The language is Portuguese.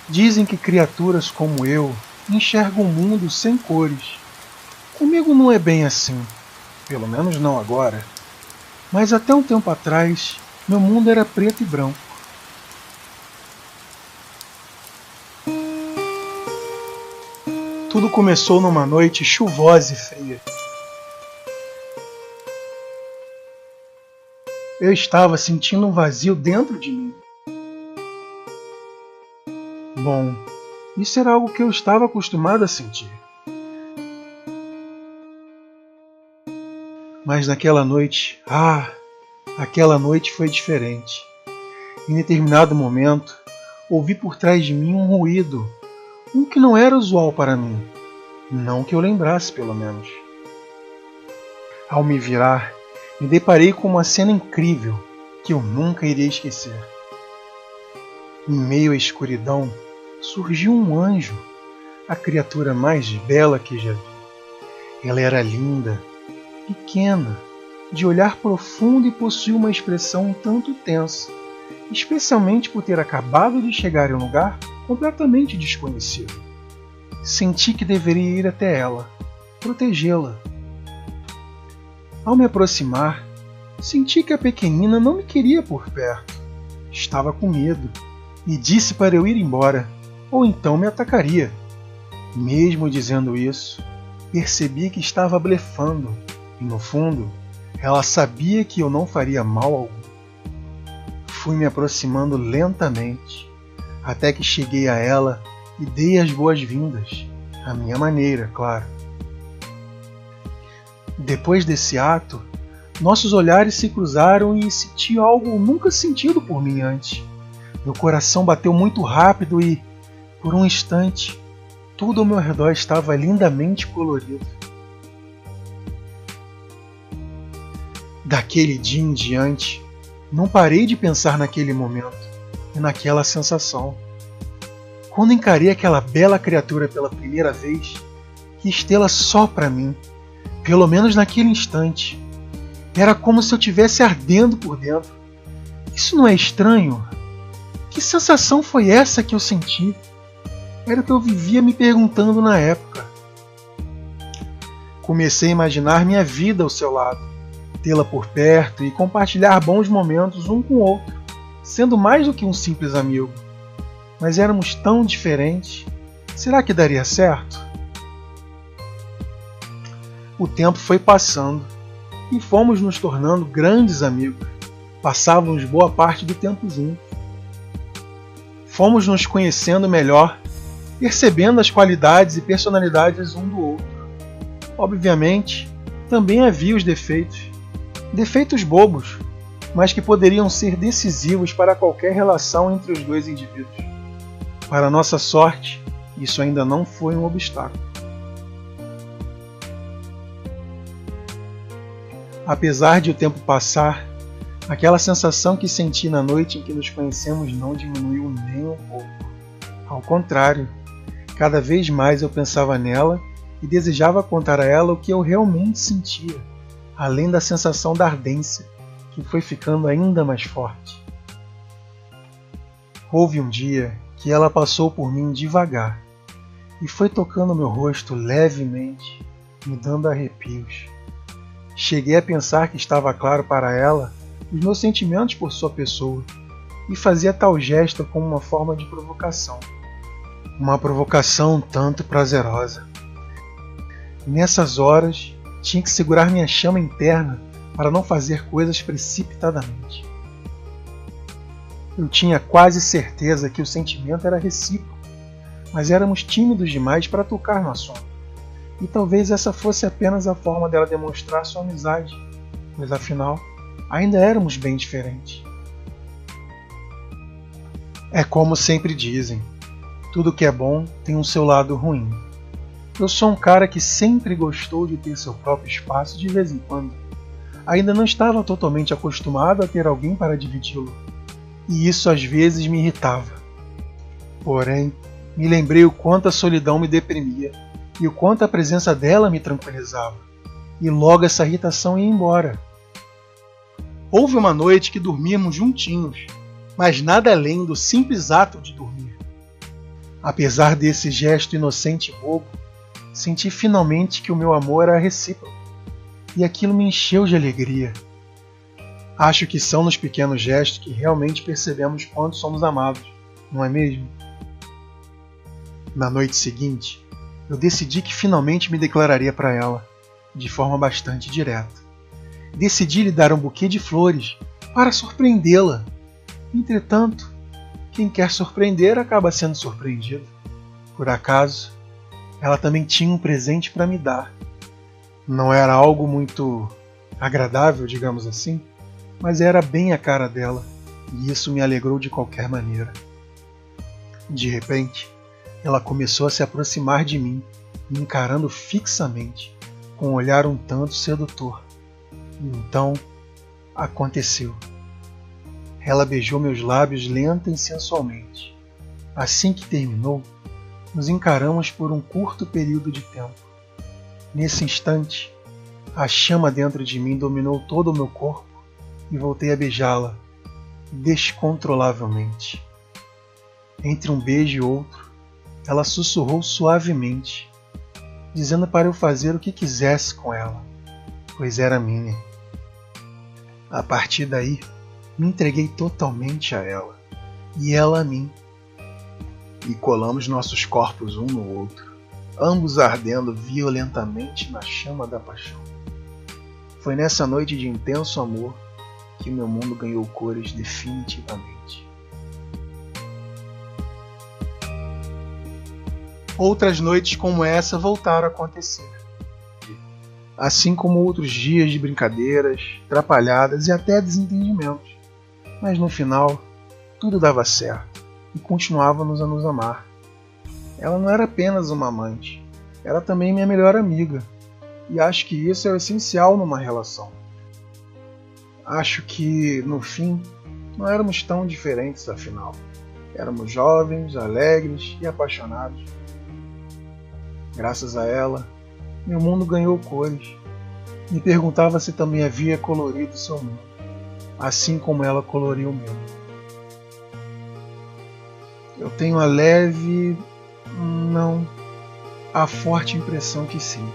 Dizem que criaturas como eu enxergam o mundo sem cores. Comigo não é bem assim, pelo menos não agora. Mas até um tempo atrás, meu mundo era preto e branco. Tudo começou numa noite chuvosa e fria. Eu estava sentindo um vazio dentro de mim. Bom, isso era algo que eu estava acostumado a sentir. Mas naquela noite, aquela noite foi diferente. Em determinado momento, ouvi por trás de mim um ruído, um que não era usual para mim, não que eu lembrasse pelo menos. Ao me virar, me deparei com uma cena incrível que eu nunca iria esquecer. Em meio à escuridão, surgiu um anjo, a criatura mais bela que já vi. Ela era linda, pequena, de olhar profundo e possuía uma expressão um tanto tensa, especialmente por ter acabado de chegar em um lugar completamente desconhecido. Senti que deveria ir até ela, protegê-la. Ao me aproximar, senti que a pequenina não me queria por perto. Estava com medo e disse para eu ir embora, ou então me atacaria. Mesmo dizendo isso, percebi que estava blefando, e no fundo, ela sabia que eu não faria mal algum. Fui me aproximando lentamente, até que cheguei a ela e dei as boas-vindas, à minha maneira, claro. Depois desse ato, nossos olhares se cruzaram e senti algo nunca sentido por mim antes. Meu coração bateu muito rápido e, por um instante, tudo ao meu redor estava lindamente colorido. Daquele dia em diante, não parei de pensar naquele momento e naquela sensação. Quando encarei aquela bela criatura pela primeira vez, quis tê-la só para mim, pelo menos naquele instante. Era como se eu estivesse ardendo por dentro. Isso não é estranho? Que sensação foi essa que eu senti? Era o que eu vivia me perguntando na época. Comecei a imaginar minha vida ao seu lado, tê-la por perto e compartilhar bons momentos um com o outro, sendo mais do que um simples amigo. Mas éramos tão diferentes. Será que daria certo? O tempo foi passando e fomos nos tornando grandes amigos. Passávamos boa parte do tempo juntos. Fomos nos conhecendo melhor, percebendo as qualidades e personalidades um do outro. Obviamente, também havia os defeitos. Defeitos bobos, mas que poderiam ser decisivos para qualquer relação entre os dois indivíduos. Para nossa sorte, isso ainda não foi um obstáculo. Apesar de o tempo passar, aquela sensação que senti na noite em que nos conhecemos não diminuiu nem um pouco. Ao contrário, cada vez mais eu pensava nela e desejava contar a ela o que eu realmente sentia, além da sensação da ardência, que foi ficando ainda mais forte. Houve um dia que ela passou por mim devagar e foi tocando meu rosto levemente, me dando arrepios. Cheguei a pensar que estava claro para ela os meus sentimentos por sua pessoa e fazia tal gesto como uma forma de provocação. Uma provocação um tanto prazerosa. Nessas horas, tinha que segurar minha chama interna para não fazer coisas precipitadamente. Eu tinha quase certeza que o sentimento era recíproco, mas éramos tímidos demais para tocar no assunto. E talvez essa fosse apenas a forma dela demonstrar sua amizade, pois afinal, ainda éramos bem diferentes. É como sempre dizem, tudo que é bom tem um seu lado ruim. Eu sou um cara que sempre gostou de ter seu próprio espaço de vez em quando. Ainda não estava totalmente acostumado a ter alguém para dividi-lo, e isso às vezes me irritava. Porém, me lembrei o quanto a solidão me deprimia e o quanto a presença dela me tranquilizava, e logo essa irritação ia embora. Houve uma noite que dormimos juntinhos, mas nada além do simples ato de dormir. Apesar desse gesto inocente e bobo, senti finalmente que o meu amor era recíproco, e aquilo me encheu de alegria. Acho que são nos pequenos gestos que realmente percebemos quanto somos amados, não é mesmo? Na noite seguinte, eu decidi que finalmente me declararia para ela, de forma bastante direta. Decidi lhe dar um buquê de flores para surpreendê-la. Entretanto, quem quer surpreender acaba sendo surpreendido. Por acaso, ela também tinha um presente para me dar. Não era algo muito agradável, digamos assim, mas era bem a cara dela, e isso me alegrou de qualquer maneira. De repente, ela começou a se aproximar de mim, me encarando fixamente, com um olhar um tanto sedutor. E então, aconteceu. Ela beijou meus lábios lenta e sensualmente. Assim que terminou, nos encaramos por um curto período de tempo. Nesse instante, a chama dentro de mim dominou todo o meu corpo e voltei a beijá-la, descontrolavelmente. Entre um beijo e outro, ela sussurrou suavemente, dizendo para eu fazer o que quisesse com ela, pois era minha. A partir daí, me entreguei totalmente a ela, e ela a mim, e colamos nossos corpos um no outro, ambos ardendo violentamente na chama da paixão. Foi nessa noite de intenso amor que meu mundo ganhou cores definitivamente. Outras noites como essa voltaram a acontecer, assim como outros dias de brincadeiras, atrapalhadas e até desentendimentos. Mas no final, tudo dava certo e continuávamos a nos amar. Ela não era apenas uma amante, era também minha melhor amiga, e acho que isso é o essencial numa relação. Acho que, no fim, não éramos tão diferentes afinal. Éramos jovens, alegres e apaixonados. Graças a ela, meu mundo ganhou cores. Me perguntava se também havia colorido seu mundo, assim como ela coloriu o meu. Eu tenho a leve... não... a forte impressão que sim.